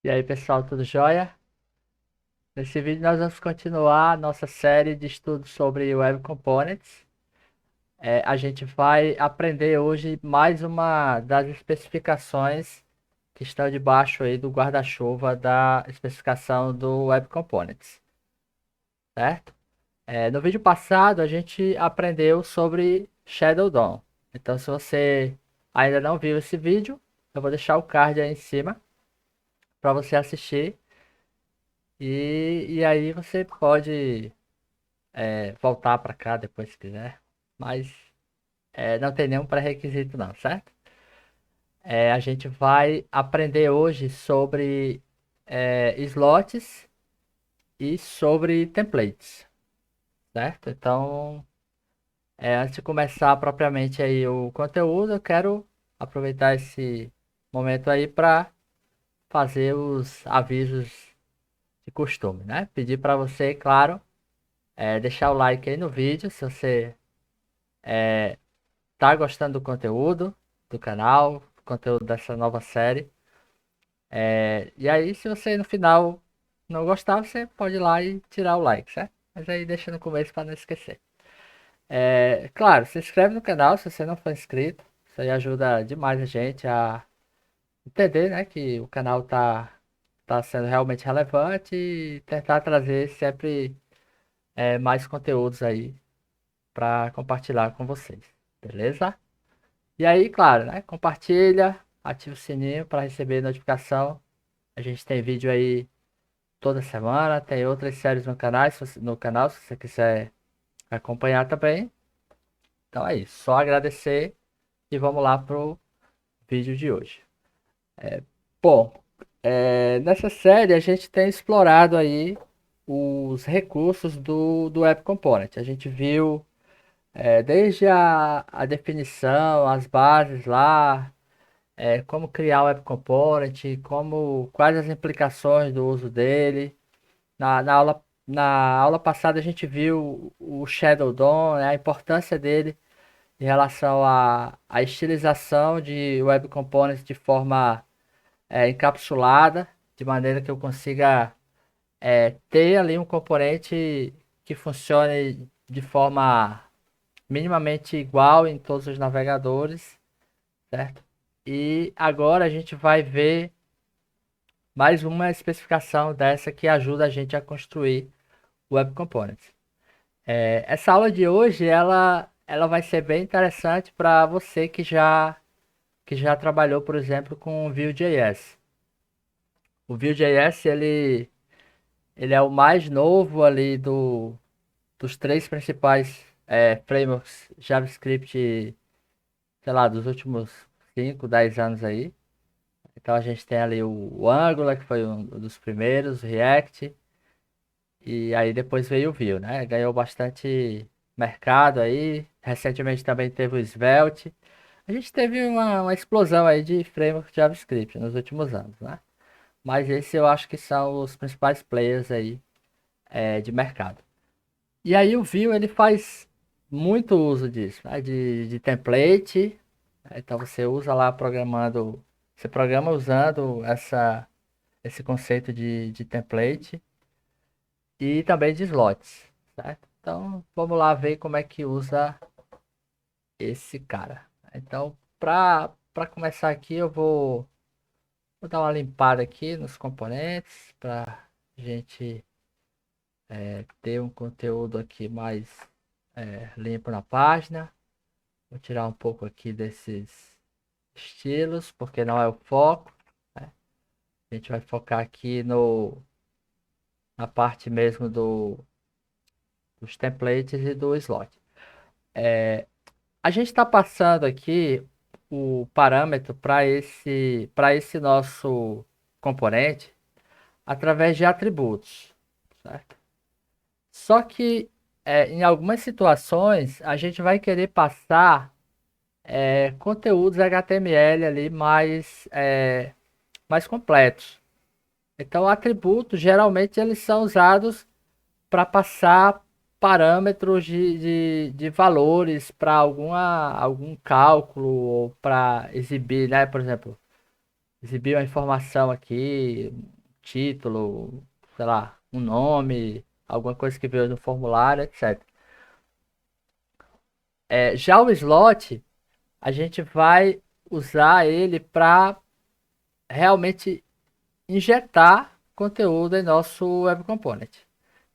E aí, pessoal, tudo jóia? Nesse vídeo nós vamos continuar a nossa série de estudos sobre Web Components. A gente vai aprender hoje mais uma das especificações que estão debaixo aí do guarda-chuva da especificação do Web Components, certo? No vídeo passado a gente aprendeu sobre Shadow DOM. Então, se você ainda não viu esse vídeo, eu vou deixar o card aí em cima para você assistir. E aí você pode voltar para cá depois se quiser. Mas não tem nenhum pré-requisito não, certo? A gente vai aprender hoje sobre slots e sobre templates, certo? Então, antes de começar propriamente aí o conteúdo, eu quero aproveitar esse momento aí para fazer os avisos de costume, né? Pedir para você, claro, deixar o like aí no vídeo se você tá gostando do conteúdo do canal, do conteúdo dessa nova série. E aí, se você no final não gostar, você pode ir lá e tirar o like, certo? Mas aí deixa no começo para não esquecer. Claro, se inscreve no canal se você não for inscrito. Isso aí ajuda demais a gente a entender, né, que o canal tá sendo realmente relevante e tentar trazer sempre mais conteúdos aí para compartilhar com vocês. Beleza? E aí, claro, né? Compartilha, ativa o sininho para receber notificação. A gente tem vídeo aí toda semana, tem outras séries no canal, se você quiser acompanhar também. Então é isso, só agradecer e vamos lá pro vídeo de hoje. Bom, nessa série a gente tem explorado aí os recursos do Web Component. A gente viu desde a definição, as bases lá, como criar o Web Component, quais as implicações do uso dele. Na aula passada a gente viu o Shadow DOM, né, a importância dele em relação à estilização de Web Components de forma encapsulada, de maneira que eu consiga ter ali um componente que funcione de forma minimamente igual em todos os navegadores, certo? E agora a gente vai ver mais uma especificação dessa que ajuda a gente a construir Web Components. Essa aula de hoje ela vai ser bem interessante para você que já trabalhou, por exemplo, com Vue.js. O Vue.js ele é o mais novo ali dos três principais frameworks JavaScript, sei lá, dos últimos 5 10 anos aí. Então a gente tem ali o Angular, que foi um dos primeiros, o React, e aí depois veio o Vue, né? Ganhou bastante mercado aí. Recentemente também teve o Svelte. A gente teve uma explosão aí de framework JavaScript nos últimos anos, né? Mas esses eu acho que são os principais players aí de mercado. E aí o Vue ele faz muito uso disso, né? De template. Então você usa lá programando, você programa usando esse conceito de template e também de slots, certo? Então vamos lá ver como é que usa esse cara. Então para começar aqui eu vou dar uma limpada aqui nos componentes para gente ter um conteúdo aqui mais limpo na página. Vou tirar um pouco aqui desses estilos, porque não é o foco, né? A gente vai focar aqui na parte mesmo dos templates e do slot. A gente está passando aqui o parâmetro para esse nosso componente através de atributos, certo? Só que em algumas situações a gente vai querer passar conteúdos HTML ali mais completos. Então, atributos geralmente eles são usados para passar parâmetros de valores para algum cálculo ou para exibir, né? Por exemplo, exibir uma informação aqui, um título, sei lá, um nome, alguma coisa que veio no formulário, etc. Já o slot, a gente vai usar ele para realmente injetar conteúdo em nosso Web Component.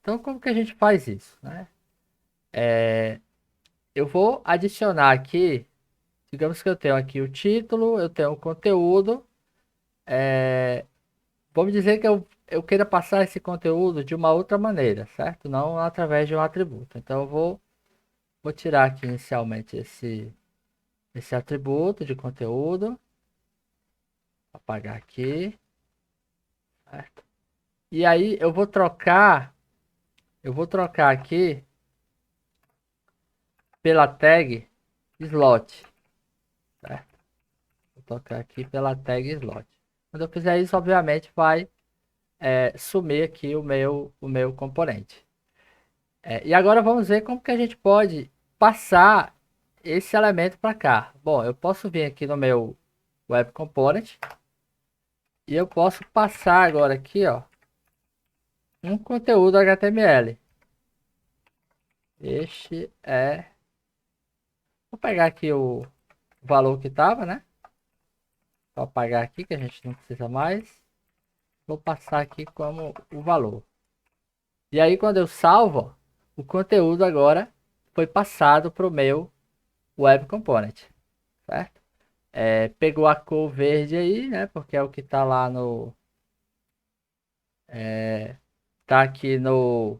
Então, como que a gente faz isso, né? Eu vou adicionar aqui, digamos que eu tenho aqui o título, eu tenho o conteúdo. Vamos dizer que eu queira passar esse conteúdo de uma outra maneira, certo? Não através de um atributo. Então, vou tirar aqui inicialmente esse atributo de conteúdo. Apagar aqui, certo? E aí eu vou trocar aqui pela tag slot, certo? Vou trocar aqui pela tag slot. Quando eu fizer isso, obviamente vai sumir aqui o meu componente. E agora vamos ver como que a gente pode passar esse elemento para cá. Bom, eu posso vir aqui no meu Web Component e eu posso passar agora aqui, ó, um conteúdo HTML. Este é... Vou pegar aqui o valor que estava, né? Vou apagar aqui que a gente não precisa mais. Vou passar aqui como o valor. E aí quando eu salvo, o conteúdo agora foi passado para o meu Web Component, certo? Pegou a cor verde aí, né? Porque é o que está lá no... Tá aqui no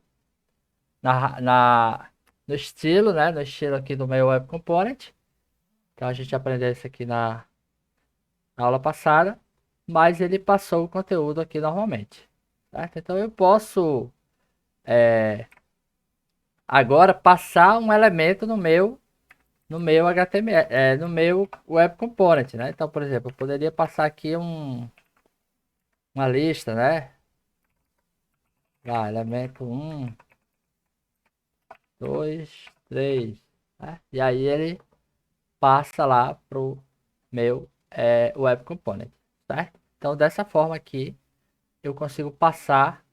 estilo, né? No estilo aqui do meu Web Component. Então a gente aprendeu isso aqui na aula passada. Mas ele passou o conteúdo aqui normalmente, certo? Então eu posso agora passar um elemento no meu HTML, no meu Web Component, né? Então, por exemplo, eu poderia passar aqui uma lista, né? Elemento 1, 2, 3, né? E aí ele passa lá pro meu Web Component, certo? Então, dessa forma aqui, eu consigo passar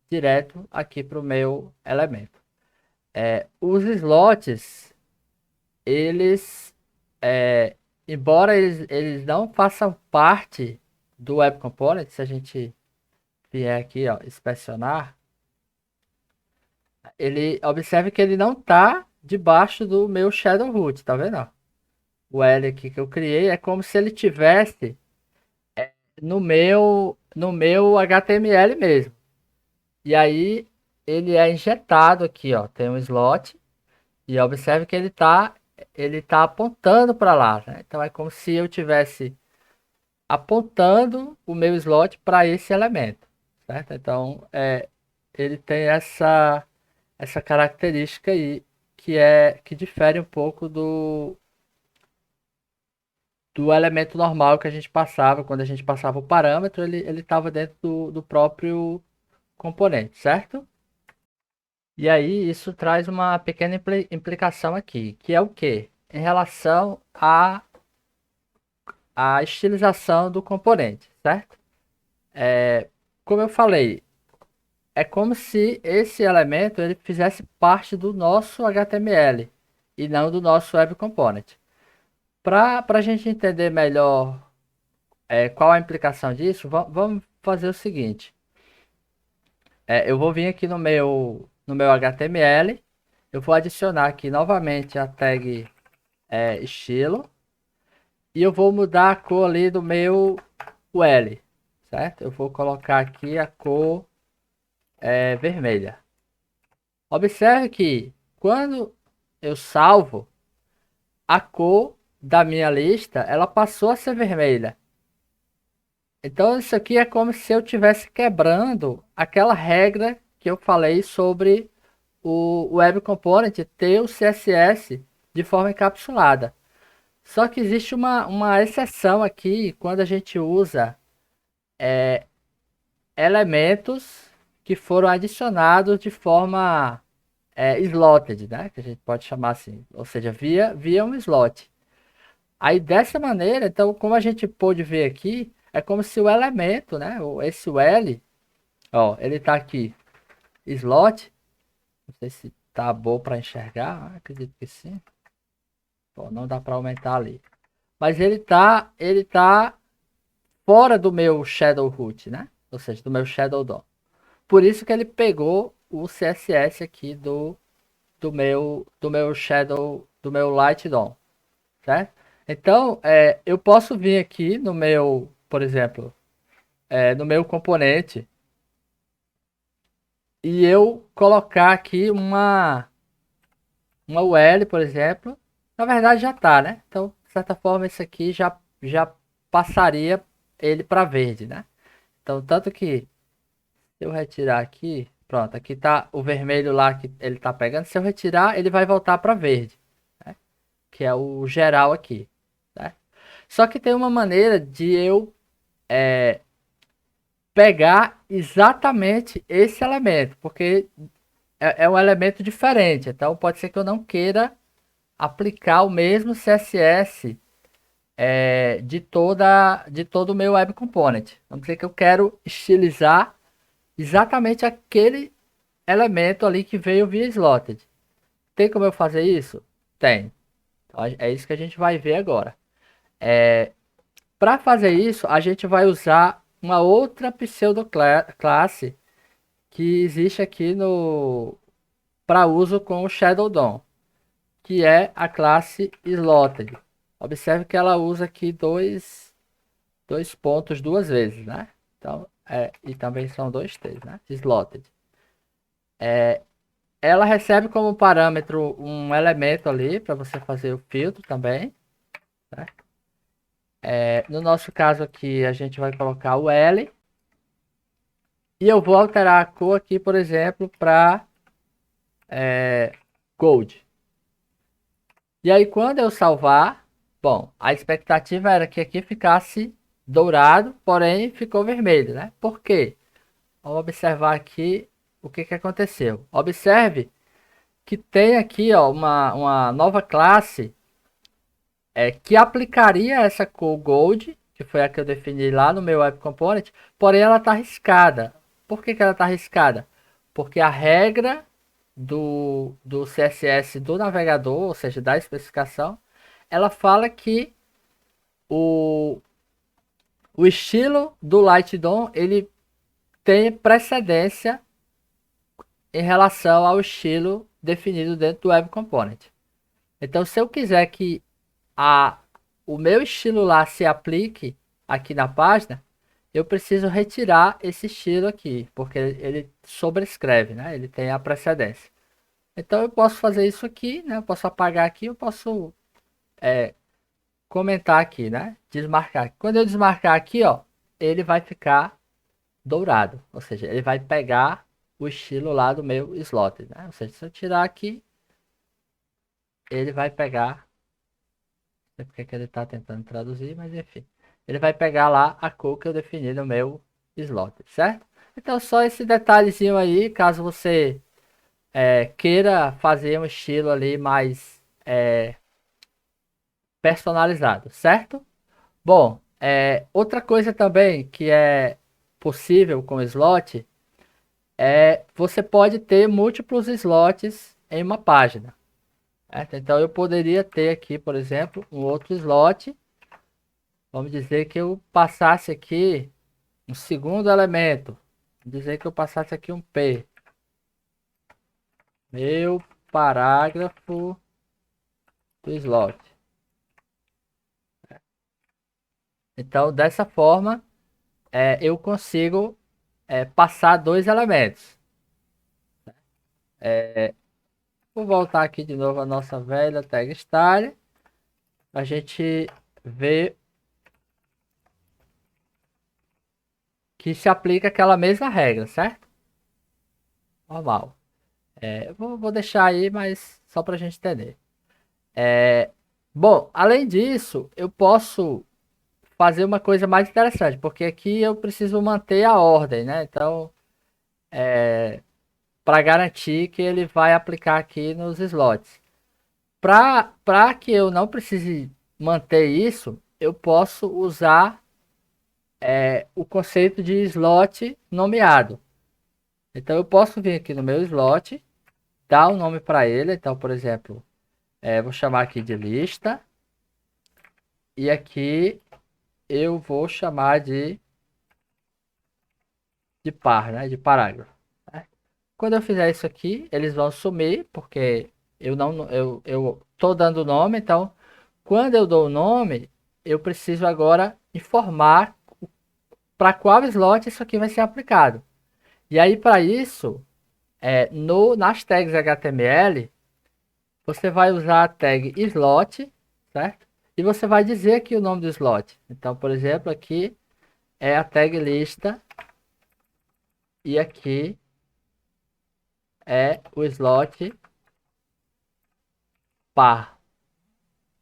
direto aqui para o meu elemento. Os slots, eles, é, embora eles não façam parte do Web Component, se a gente vier aqui, ó, inspecionar, ele observe que ele não está debaixo do meu Shadow Root, tá vendo? O L aqui que eu criei é como se ele tivesse no meu HTML mesmo. E aí ele é injetado aqui, ó, tem um slot e observe que ele tá apontando para lá, né? Então é como se eu tivesse apontando o meu slot para esse elemento, certo? Então ele tem essa característica aí que difere um pouco do elemento normal que a gente passava. Quando a gente passava o parâmetro, ele estava dentro do próprio componente, certo? E aí isso traz uma pequena implicação aqui, que é o que? Em relação à estilização do componente, certo? Como eu falei, é como se esse elemento ele fizesse parte do nosso HTML e não do nosso Web Component. Para a gente entender melhor qual a implicação disso, vamos fazer o seguinte. Eu vou vir aqui no meu HTML, eu vou adicionar aqui novamente a tag estilo e eu vou mudar a cor ali do meu UL, certo? Eu vou colocar aqui a cor vermelha. Observe que quando eu salvo, a cor da minha lista ela passou a ser vermelha. Então isso aqui é como se eu estivesse quebrando aquela regra que eu falei sobre o Web Component ter o CSS de forma encapsulada. Só que existe uma exceção aqui quando a gente usa elementos que foram adicionados de forma slotted, né? Que a gente pode chamar assim, ou seja, via um slot. Aí dessa maneira, então, como a gente pôde ver aqui, é como se o elemento, né? Esse L, ó, ele tá aqui, slot. Não sei se tá bom para enxergar, acredito que sim. Bom, não dá para aumentar ali. Mas ele tá fora do meu Shadow Root, né? Ou seja, do meu Shadow DOM. Por isso que ele pegou o CSS aqui do meu Shadow, do meu Light DOM, certo? Então, eu posso vir aqui no meu, por exemplo, no meu componente e eu colocar aqui uma UL, por exemplo. Na verdade já tá, né? Então, de certa forma, esse aqui já passaria ele para verde, né? Então, tanto que se eu retirar aqui, pronto, aqui tá o vermelho lá que ele tá pegando. Se eu retirar, ele vai voltar para verde, né? Que é o geral aqui, né? Só que tem uma maneira de eu pegar exatamente esse elemento, porque é um elemento diferente. Então, pode ser que eu não queira aplicar o mesmo CSS de todo o meu Web Component. Vamos dizer que eu quero estilizar exatamente aquele elemento ali que veio via slotted. Tem como eu fazer isso? Tem. Então, é isso que a gente vai ver agora. Para fazer isso, a gente vai usar uma outra pseudo classe que existe aqui no para uso com o Shadow DOM, que é a classe slotted. Observe que ela usa aqui dois pontos duas vezes, né? Então, e também são dois T's, né? Slotted. Ela recebe como parâmetro um elemento ali para você fazer o filtro também, né? No nosso caso aqui, a gente vai colocar o L. E eu vou alterar a cor aqui, por exemplo, para Gold. E aí, quando eu salvar, bom, a expectativa era que aqui ficasse dourado, porém ficou vermelho, né? Por quê? Vamos observar aqui o que que aconteceu. Observe que tem aqui, ó, uma nova classe que aplicaria essa cor Gold, que foi a que eu defini lá no meu Web Component, porém ela está riscada. Por que que ela está riscada? Porque a regra do CSS do navegador, ou seja, da especificação, ela fala que o, o estilo do Light DOM ele tem precedência em relação ao estilo definido dentro do Web Component. Então, se eu quiser que a, o meu estilo lá se aplique aqui na página, eu preciso retirar esse estilo aqui, porque ele sobrescreve, né? Ele tem a precedência. Então eu posso fazer isso aqui, né? Eu posso apagar aqui, eu posso comentar aqui, né? Desmarcar. Quando eu desmarcar aqui, ó, ele vai ficar dourado, ou seja, ele vai pegar o estilo lá do meu slot, né? Ou seja, se eu tirar aqui, ele vai pegar, não sei porque que ele está tentando traduzir, mas enfim, ele vai pegar lá a cor que eu defini no meu slot, certo? Então só esse detalhezinho aí, caso você queira fazer um estilo ali mais personalizado, certo? Bom, outra coisa também que é possível com slot você pode ter múltiplos slots em uma página. Certo? Então eu poderia ter aqui, por exemplo, um outro slot. Vamos dizer que eu passasse aqui um segundo elemento. Vamos dizer que eu passasse aqui um P. Meu parágrafo do slot. Então, dessa forma, eu consigo passar dois elementos. Vou voltar aqui de novo a nossa velha tag style. A gente vê que se aplica aquela mesma regra, certo? Normal. Vou deixar aí, mas só para a gente entender. Bom, além disso, eu posso fazer uma coisa mais interessante, porque aqui eu preciso manter a ordem, né? Então, para garantir que ele vai aplicar aqui nos slots. Para que eu não precise manter isso, eu posso usar o conceito de slot nomeado. Então eu posso vir aqui no meu slot, dar um nome para ele. Então, por exemplo, vou chamar aqui de lista. E aqui eu vou chamar de par, né? De parágrafo. Né? Quando eu fizer isso aqui, eles vão sumir, porque eu tô dando nome. Então, quando eu dou o nome, eu preciso agora informar para qual slot isso aqui vai ser aplicado. E aí, para isso, nas tags HTML, você vai usar a tag slot, certo? E você vai dizer aqui o nome do slot. Então, por exemplo, aqui é a tag lista e aqui é o slot par.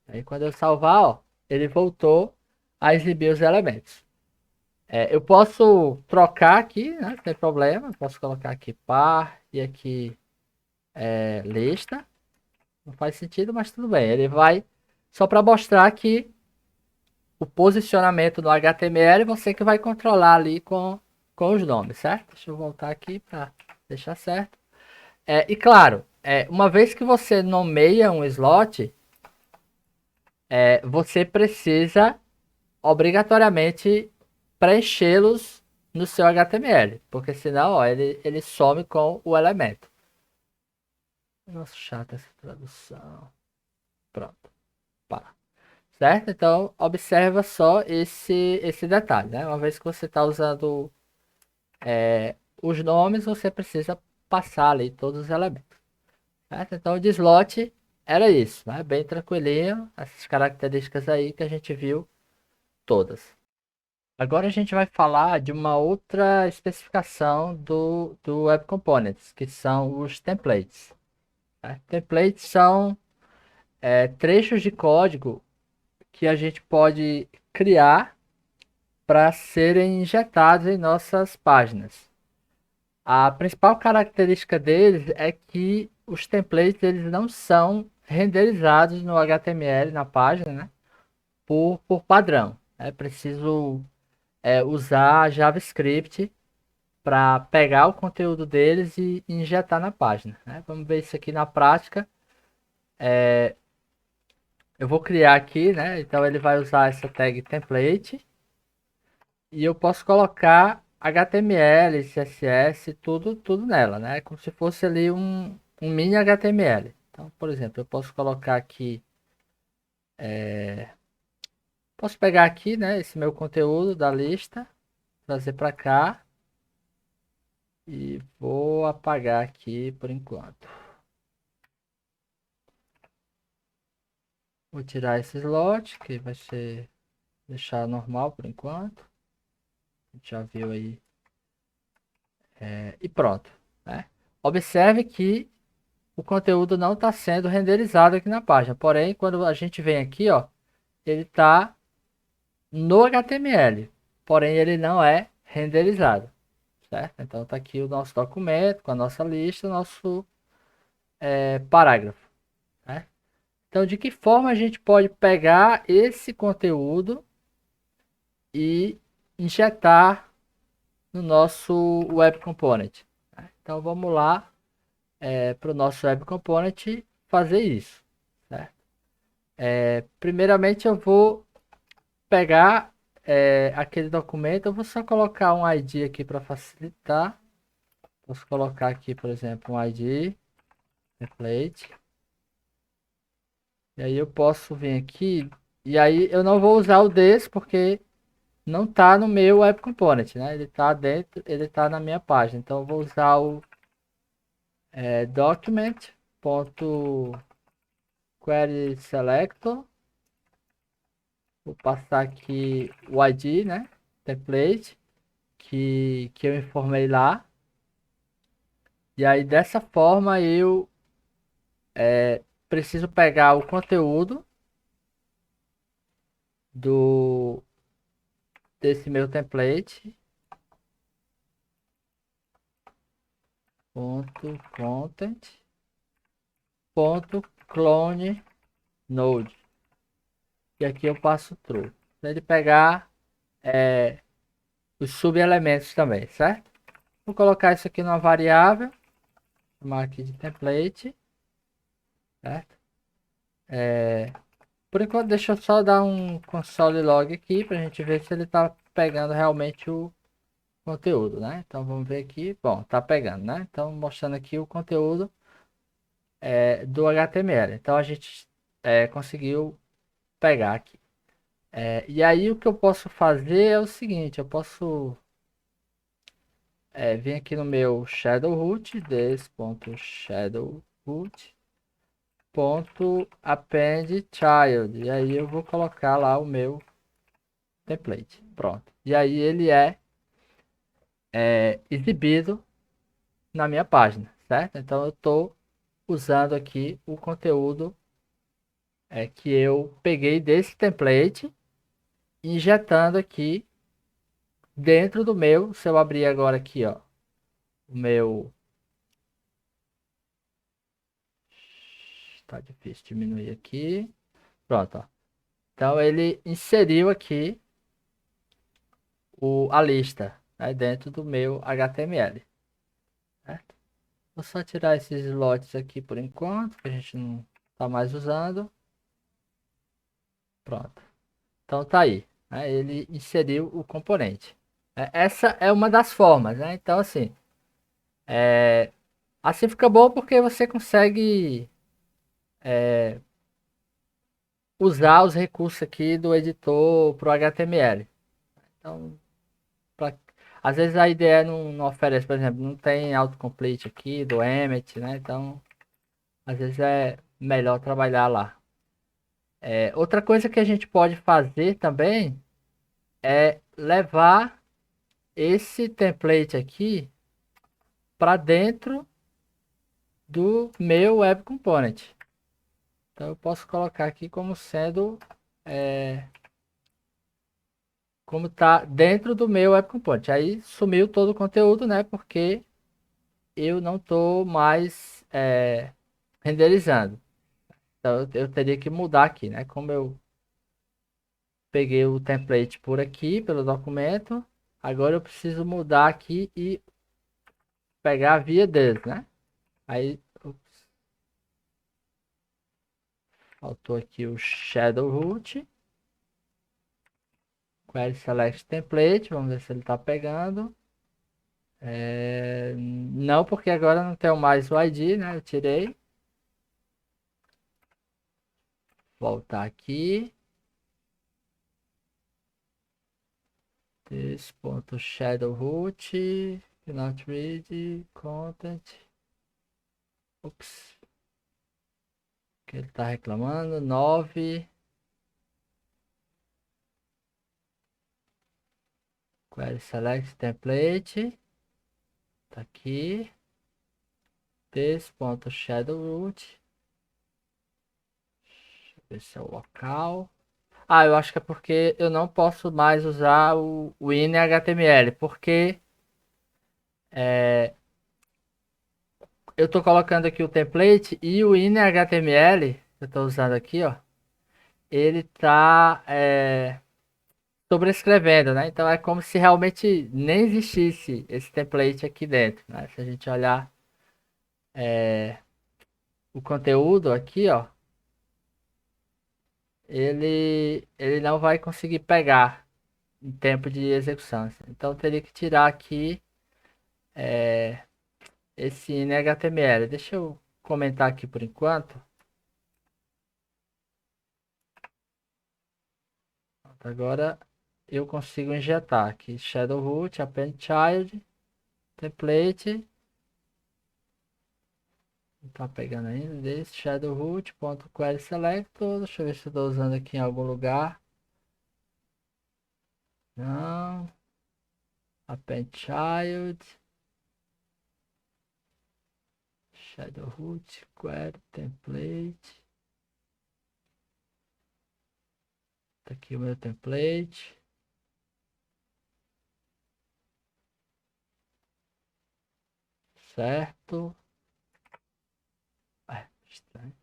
Aí quando eu salvar, ó, ele voltou a exibir os elementos. Eu posso trocar aqui, né? Não tem problema. Posso colocar aqui par e aqui lista. Não faz sentido, mas tudo bem. Ele vai só para mostrar que o posicionamento no HTML você que vai controlar ali com os nomes, certo? Deixa eu voltar aqui para deixar certo. E claro, uma vez que você nomeia um slot, você precisa obrigatoriamente preenchê-los no seu HTML, porque senão ó, ele some com o elemento. Nossa, chata essa tradução. Pronto, para. Certo? Então, observa só esse detalhe, né? Uma vez que você está usando os nomes, você precisa passar ali todos os elementos. Certo? Então, o de slot era isso, né? Bem tranquilinho, essas características aí que a gente viu todas. Agora a gente vai falar de uma outra especificação do Web Components, que são os templates. Né? Templates são trechos de código que a gente pode criar para serem injetados em nossas páginas. A principal característica deles é que os templates eles não são renderizados no HTML na página, né? por padrão. É preciso usar JavaScript para pegar o conteúdo deles e injetar na página. Né? Vamos ver isso aqui na prática. Eu vou criar aqui, né? Então ele vai usar essa tag template e eu posso colocar HTML, CSS, tudo nela, né? Como se fosse ali um mini HTML. Então, por exemplo, eu posso colocar aqui, posso pegar aqui, né? Esse meu conteúdo da lista, trazer para cá e vou apagar aqui por enquanto. Vou tirar esse slot, que vai ser deixar normal por enquanto. A gente já viu aí. E pronto. Né? Observe que o conteúdo não está sendo renderizado aqui na página. Porém, quando a gente vem aqui, ó, ele está no HTML. Porém, ele não é renderizado. Certo? Então está aqui o nosso documento com a nossa lista, o nosso parágrafo. Né? Então, de que forma a gente pode pegar esse conteúdo e injetar no nosso Web Component? Né? Então, vamos lá para o nosso Web Component fazer isso. Certo? Primeiramente, eu vou pegar aquele documento, eu vou só colocar um ID aqui para facilitar. Posso colocar aqui, por exemplo, um ID, template. E aí eu posso vir aqui, e aí eu não vou usar o desse, porque não está no meu Web Component, né? Ele está dentro, ele está na minha página. Então eu vou usar o document.querySelector. Vou passar aqui o ID, né? Template que eu informei lá. E aí dessa forma eu preciso pegar o conteúdo do desse meu template ponto content ponto clone node e aqui eu passo true para ele pegar os subelementos também, certo? Vou colocar isso aqui numa variável, chamar aqui de template, certo? Por enquanto, deixa eu só dar um console log aqui para a gente ver se ele está pegando realmente o conteúdo, né? Então vamos ver aqui, bom, tá pegando, né? Então mostrando aqui o conteúdo do HTML. Então a gente conseguiu pegar aqui. E aí o que eu posso fazer é o seguinte, eu posso vir aqui no meu shadow root, this.shadowroot.append child, e aí eu vou colocar lá o meu template, pronto. E aí ele é exibido na minha página, certo? Então eu estou usando aqui o conteúdo que eu peguei desse template, injetando aqui dentro do meu. Se eu abrir agora aqui, ó, o meu, tá difícil diminuir aqui, pronto, ó. Então ele inseriu aqui a lista, né, dentro do meu HTML, certo? Vou só tirar esses slots aqui por enquanto, que a gente não está mais usando. Pronto. Então tá aí, né? Ele inseriu o componente. Essa é uma das formas, né? Então assim fica bom porque você consegue usar os recursos aqui do editor para o HTML. Então, pra... às vezes a IDE não oferece, por exemplo, não tem autocomplete aqui do Emmet, né? Então, às vezes é melhor trabalhar lá. Outra coisa que a gente pode fazer também é levar esse template aqui para dentro do meu Web Component. Então eu posso colocar aqui como sendo como está dentro do meu Web Component. Aí sumiu todo o conteúdo, né? Porque eu não estou mais renderizando. Então eu teria que mudar aqui, né? Como eu peguei o template por aqui, pelo documento, agora eu preciso mudar aqui e pegar a via deles, né? Aí, ups, faltou aqui o Shadow Root. Query Select Template, vamos ver se ele está pegando. Não, porque agora não tenho mais o ID, né? Eu tirei. Voltar aqui. This.shadowroot. Cannot read content. Ups. Que ele está reclamando. 9. Query Select Template. Tá aqui. This.shadowroot. Deixa eu ver se é o local. Ah, eu acho que é porque eu não posso mais usar o inHTML, porque eu estou colocando aqui o template e o inHTML que eu estou usando aqui, ó, ele está sobrescrevendo, né? Então é como se realmente nem existisse esse template aqui dentro, né? Se a gente olhar o conteúdo aqui, ó, ele não vai conseguir pegar em tempo de execução. Então eu teria que tirar aqui esse inHTML. Deixa eu comentar aqui por enquanto. Agora eu consigo injetar aqui Shadow Root, Append Child, Template. Não tá pegando ainda. Desse Shadow Root, ponto Query Selector. Deixa eu ver se eu estou usando aqui em algum lugar. Não. Append Child. Shadow Root, Query Template. Tá aqui o meu template. Certo. Estranho.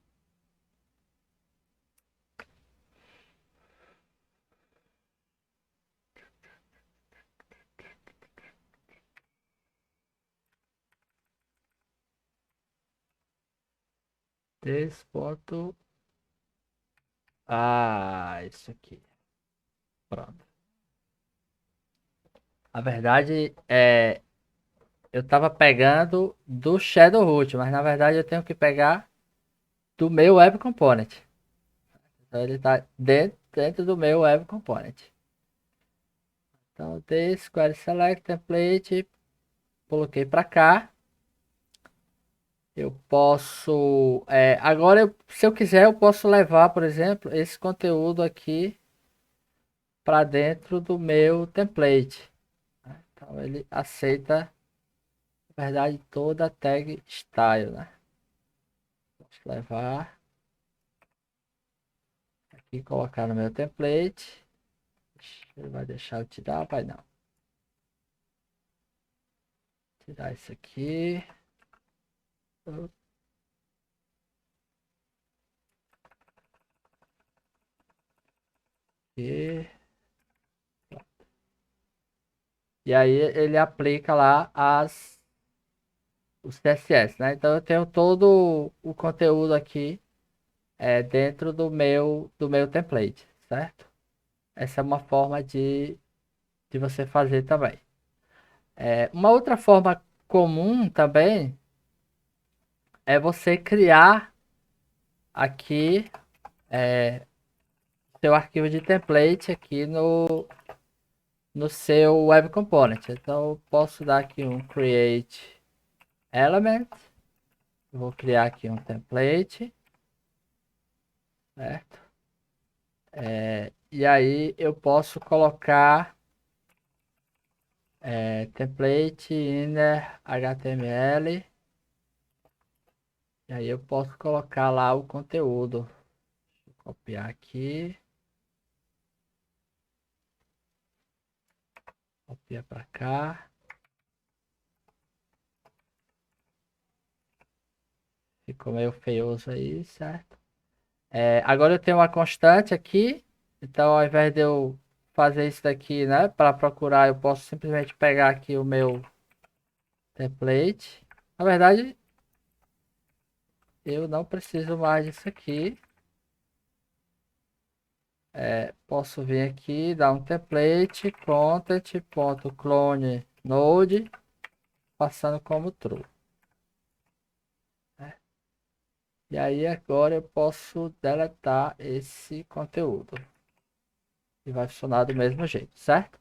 This ponto. Isso aqui. Pronto. A verdade é, eu tava pegando do Shadowroot, mas na verdade eu tenho que pegar do meu Web Component. Então ele está dentro do meu Web Component. Então, this query select template, coloquei para cá. Eu posso, agora se eu quiser eu posso levar, por exemplo, esse conteúdo aqui para dentro do meu template. Então ele aceita, na verdade, toda a tag style, né? Posso levar aqui, colocar no meu template. Ele vai deixar eu tirar, vai não. Tirar isso aqui. E aí ele aplica lá os CSS, né? Então eu tenho todo o conteúdo aqui dentro do meu template, certo? Essa é uma forma de você fazer também. Uma outra forma comum também é você criar aqui seu arquivo de template aqui no seu Web Component. Então eu posso dar aqui um create element. Vou criar aqui um template, certo? E aí eu posso colocar template inner HTML. E aí eu posso colocar lá o conteúdo. Vou copiar aqui. Copia para cá. Ficou meio feioso aí, certo? Agora eu tenho uma constante aqui. Então ao invés de eu fazer isso daqui, né? Para procurar, eu posso simplesmente pegar aqui o meu template. Na verdade, eu não preciso mais disso aqui. Posso vir aqui, dar um template, content.clone node, passando como true. E aí agora eu posso deletar esse conteúdo. E vai funcionar do mesmo jeito, certo?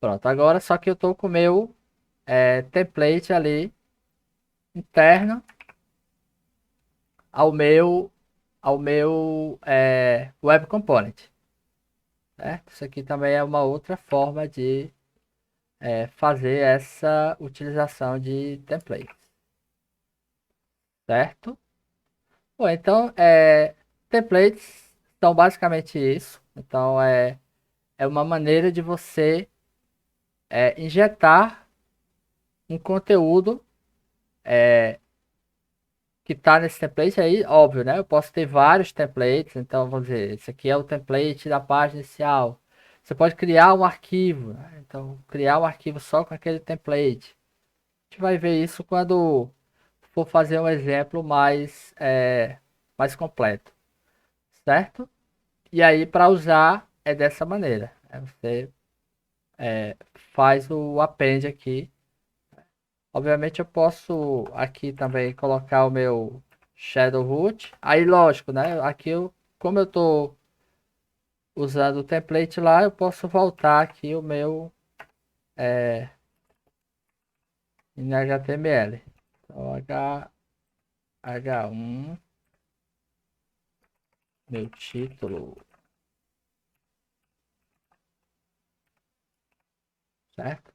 Pronto, agora só que eu estou com o meu template ali interno ao meu Web Component. Certo? Isso aqui também é uma outra forma de fazer essa utilização de templates. Certo? Bom, então, templates são basicamente isso. Então, é uma maneira de você injetar um conteúdo que está nesse template aí, óbvio, né? Eu posso ter vários templates, então vamos dizer, esse aqui é o template da página inicial. Você pode criar um arquivo, né? Então criar um arquivo só com aquele template. A gente vai ver isso quando for fazer um exemplo mais completo, certo? E aí para usar é dessa maneira. Você faz o append aqui. Obviamente eu posso aqui também colocar o meu Shadow Root. Aí lógico, né? Aqui como eu estou usando o template lá, eu posso voltar aqui o meu em HTML. Então H1, meu título, certo?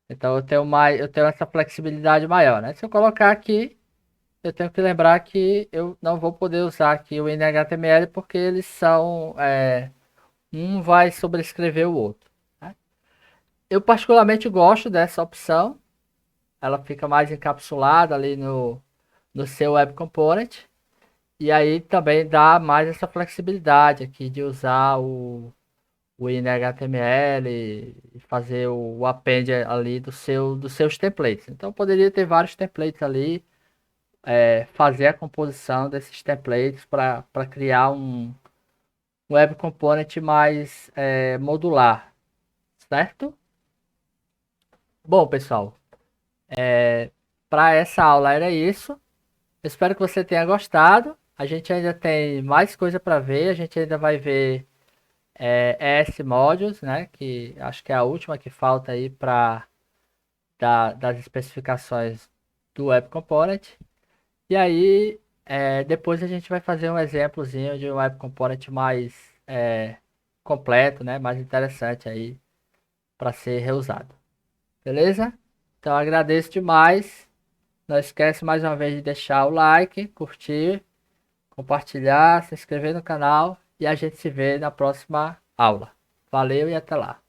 Então eu tenho essa flexibilidade maior, né? Se eu colocar aqui, eu tenho que lembrar que eu não vou poder usar aqui o HTML porque eles são um vai sobrescrever o outro, né? Eu particularmente gosto dessa opção. Ela fica mais encapsulada ali no seu Web Component. E aí também dá mais essa flexibilidade aqui de usar o inner.html e fazer o append ali dos seus templates. Então poderia ter vários templates ali fazer a composição desses templates para criar um Web Component mais modular, certo? Bom, pessoal, para essa aula era isso. Espero que você tenha gostado. A gente ainda tem mais coisa para ver. A gente ainda vai ver ES Modules, né? Que acho que é a última que falta aí para das especificações do Web Component. E aí, depois a gente vai fazer um exemplozinho de um Web Component mais completo, né? Mais interessante aí para ser reusado. Beleza? Então agradeço demais. Não esquece mais uma vez de deixar o like, curtir, compartilhar, se inscrever no canal e a gente se vê na próxima aula. Valeu e até lá.